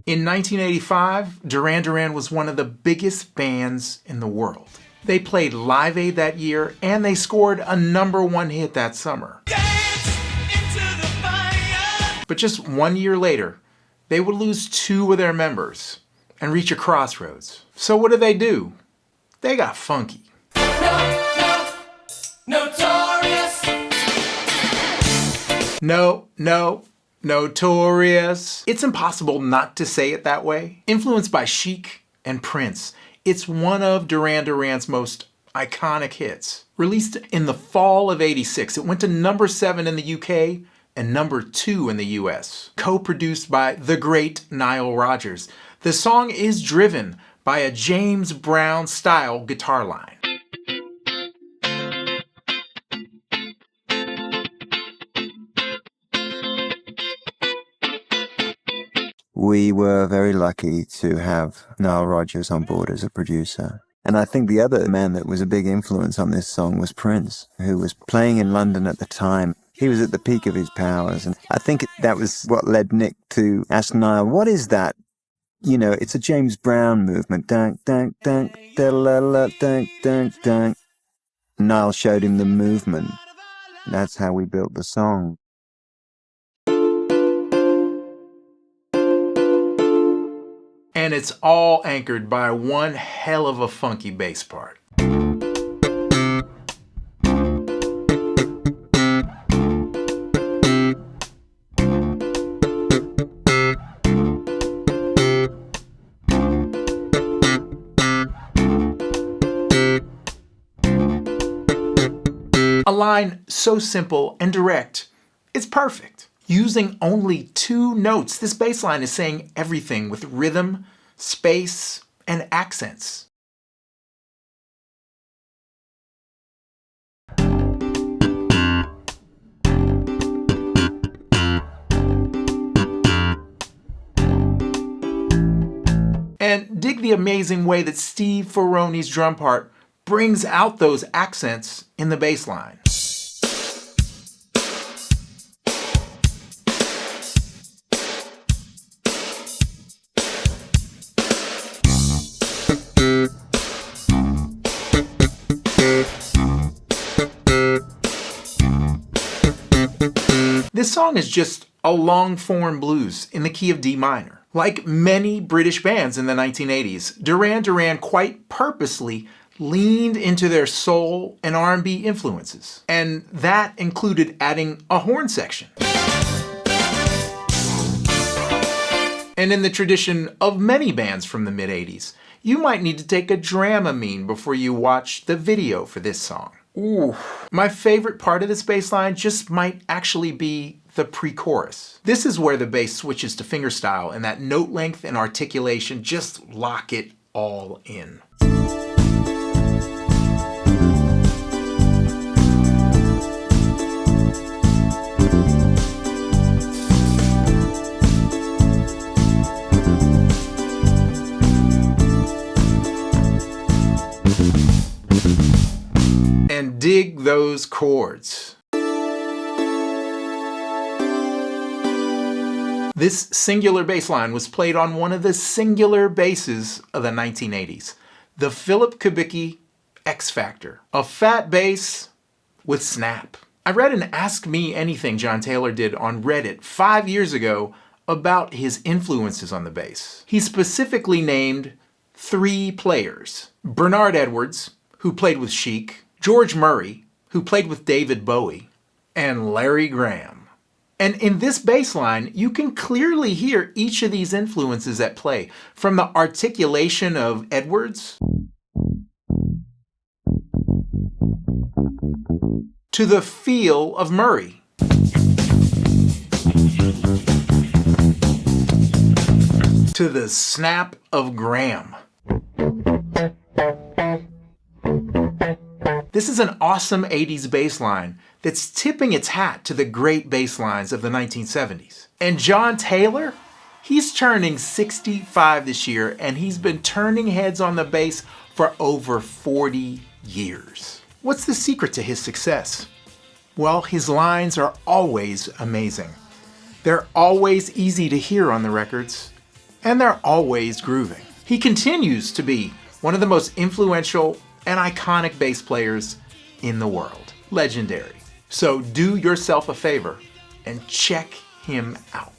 In 1985, Duran Duran was one of the biggest bands in the world. They played Live Aid that year, and they scored a #1 hit that summer. But just 1 year later, they would lose 2 of their members and reach a crossroads. So what do? They got funky. Notorious. Notorious. It's impossible not to say it that way. Influenced by Chic and Prince, it's one of Duran Duran's most iconic hits. Released in the fall of '86, it went to #7 in the UK and #2 in the US. Co-produced by the great Nile Rodgers, the song is driven by a James Brown-style guitar line. We were very lucky to have Nile Rodgers on board as a producer. And I think the other man that was a big influence on this song was Prince, who was playing in London at the time. He was at the peak of his powers. And I think that was what led Nick to ask Nile, what is that? You know, it's a James Brown movement. Dunk, dunk, dunk, da-la-la, dunk, dunk, dunk. Nile showed him the movement. That's how we built the song. And it's all anchored by one hell of a funky bass part. A line so simple and direct, it's perfect. Using only 2 notes, this bass line is saying everything with rhythm, space, and accents. And dig the amazing way that Steve Ferrone's drum part brings out those accents in the bass line. This song is just a long-form blues in the key of D minor. Like many British bands in the 1980s, Duran Duran quite purposely leaned into their soul and R&B influences, and that included adding a horn section. And in the tradition of many bands from the mid-80s, you might need to take a Dramamine before you watch the video for this song. Ooh. My favorite part of this bass line just might actually be the pre-chorus. This is where the bass switches to fingerstyle, and that note length and articulation just lock it all in. And dig those chords. This singular bass line was played on one of the singular basses of the 1980s, the Philip Kubicki X Factor, a fat bass with snap. I read an Ask Me Anything John Taylor did on Reddit 5 years ago about his influences on the bass. He specifically named 3 players: Bernard Edwards, who played with Chic, George Murray, who played with David Bowie, and Larry Graham. And in this bass line, you can clearly hear each of these influences at play, from the articulation of Edwards to the feel of Murray. To the snap of Graham. This is an awesome 80s bass line that's tipping its hat to the great bass lines of the 1970s. And John Taylor, he's turning 65 this year, and he's been turning heads on the bass for over 40 years. What's the secret to his success? Well, his lines are always amazing. They're always easy to hear on the records, and they're always grooving. He continues to be one of the most influential and iconic bass players in the world. Legendary. So do yourself a favor and check him out.